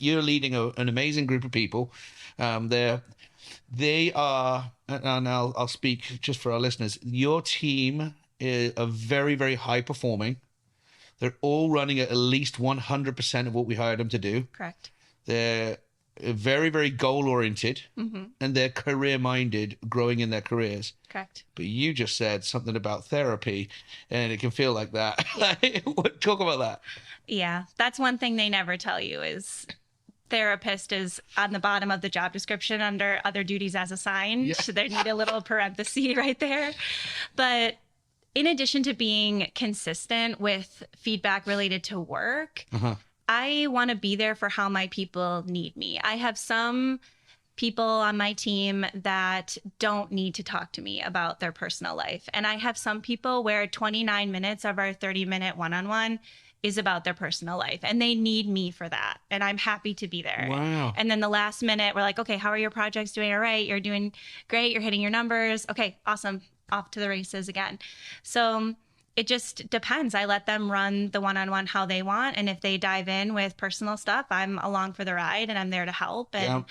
You're leading an amazing group of people. They are, and I'll speak just for our listeners. Your team are very, very high performing. They're all running at least 100% of what we hired them to do. Correct. They're very, very goal oriented, and they're career minded, growing in their careers. Correct. But you just said something about therapy, and it can feel like that. Talk about that. Yeah, that's one thing they never tell you is therapist is on the bottom of the job description under other duties as assigned. Yeah. So they need a little parenthesis right there. But in addition to being consistent with feedback related to work, I want to be there for how my people need me. I have some people on my team that don't need to talk to me about their personal life. And I have some people where 29 minutes of our 30-minute one-on-one is about their personal life, and they need me for that. And I'm happy to be there. Wow. And then the last minute, we're like, okay, how are your projects doing? All right, you're doing great. You're hitting your numbers. Okay, awesome. Off to the races again. So it just depends. I let them run the one-on-one how they want. And if they dive in with personal stuff, I'm along for the ride and I'm there to help. And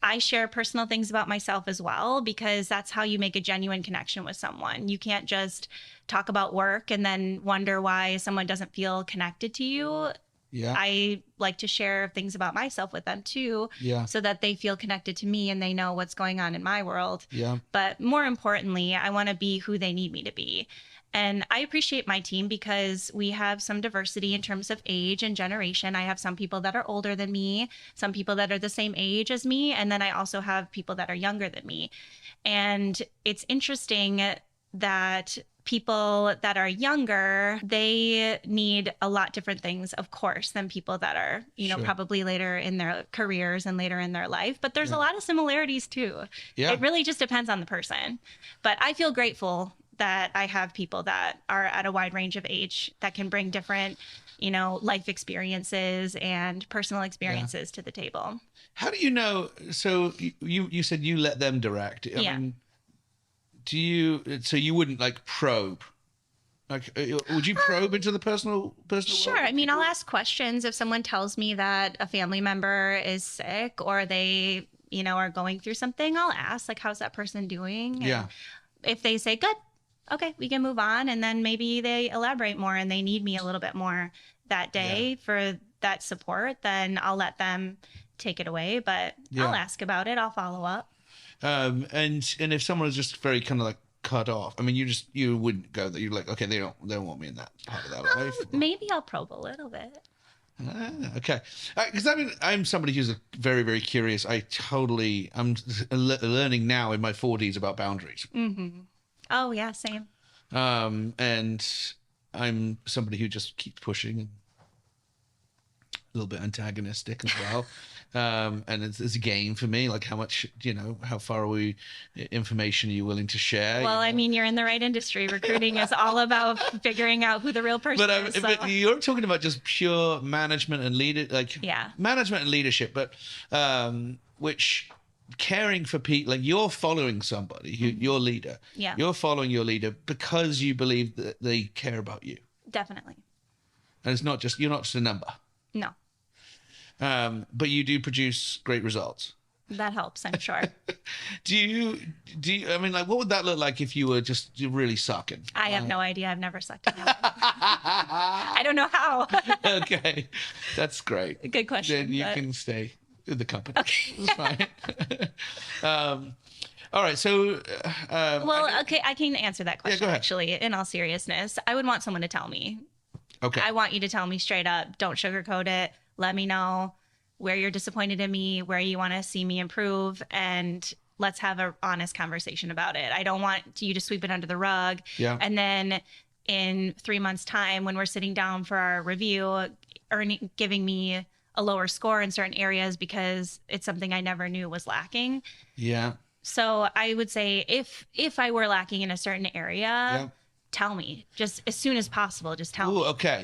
I share personal things about myself as well, because that's how you make a genuine connection with someone. You can't just talk about work and then wonder why someone doesn't feel connected to you. Yeah. I like to share things about myself with them too, so that they feel connected to me and they know what's going on in my world. Yeah. But more importantly, I want to be who they need me to be. And I appreciate my team because we have some diversity in terms of age and generation. I have some people that are older than me, some people that are the same age as me, and then I also have people that are younger than me. And it's interesting that people that are younger, they need a lot different things, of course, than people that are, probably later in their careers and later in their life. But there's a lot of similarities too. Yeah. It really just depends on the person. But I feel grateful that I have people that are at a wide range of age that can bring different, life experiences and personal experiences to the table. How do you know? So you said you let them direct. I mean, so you wouldn't like probe? Like, would you probe into the personal Sure. world? I mean, I'll ask questions if someone tells me that a family member is sick or they, are going through something. I'll ask, like, how's that person doing? Yeah. And if they say good, okay, we can move on. And then maybe they elaborate more and they need me a little bit more that day for that support, then I'll let them take it away. But I'll ask about it. I'll follow up. And if someone is just very kind of like cut off, I mean, you wouldn't go there. You're like, okay, they don't want me in that part of their life. Maybe I'll probe a little bit. Okay. Because I'm somebody who's very, very curious. I'm learning now in my 40s about boundaries. Mm-hmm. Oh, yeah, same. And I'm somebody who just keeps pushing and a little bit antagonistic as well. And it's a game for me, like how much, how far information are you willing to share? Well, I mean, you're in the right industry. Recruiting is all about figuring out who the real person is. But you're talking about just pure management and management and leadership, but which caring for people, like you're following somebody, your leader. Yeah. You're following your leader because you believe that they care about you. Definitely. And it's not just, you're not just a number. No. But you do produce great results. That helps, I'm sure. do you, I mean, like, what would that look like if you were just really sucking? I have no idea. I've never sucked in my life. I don't know how. Okay. That's great. Good question. Then you can stay in the company. Okay. It's fine. All right. So, okay, I can answer that question, actually, in all seriousness. I would want someone to tell me. Okay. I want you to tell me straight up. Don't sugarcoat it. Let me know where you're disappointed in me, where you want to see me improve, and let's have an honest conversation about it. I don't want you to sweep it under the rug. Yeah. And then in 3 months' time, when we're sitting down for our review, giving me a lower score in certain areas because it's something I never knew was lacking. Yeah. So I would say if I were lacking in a certain area, tell me. Just as soon as possible, just tell me. Okay.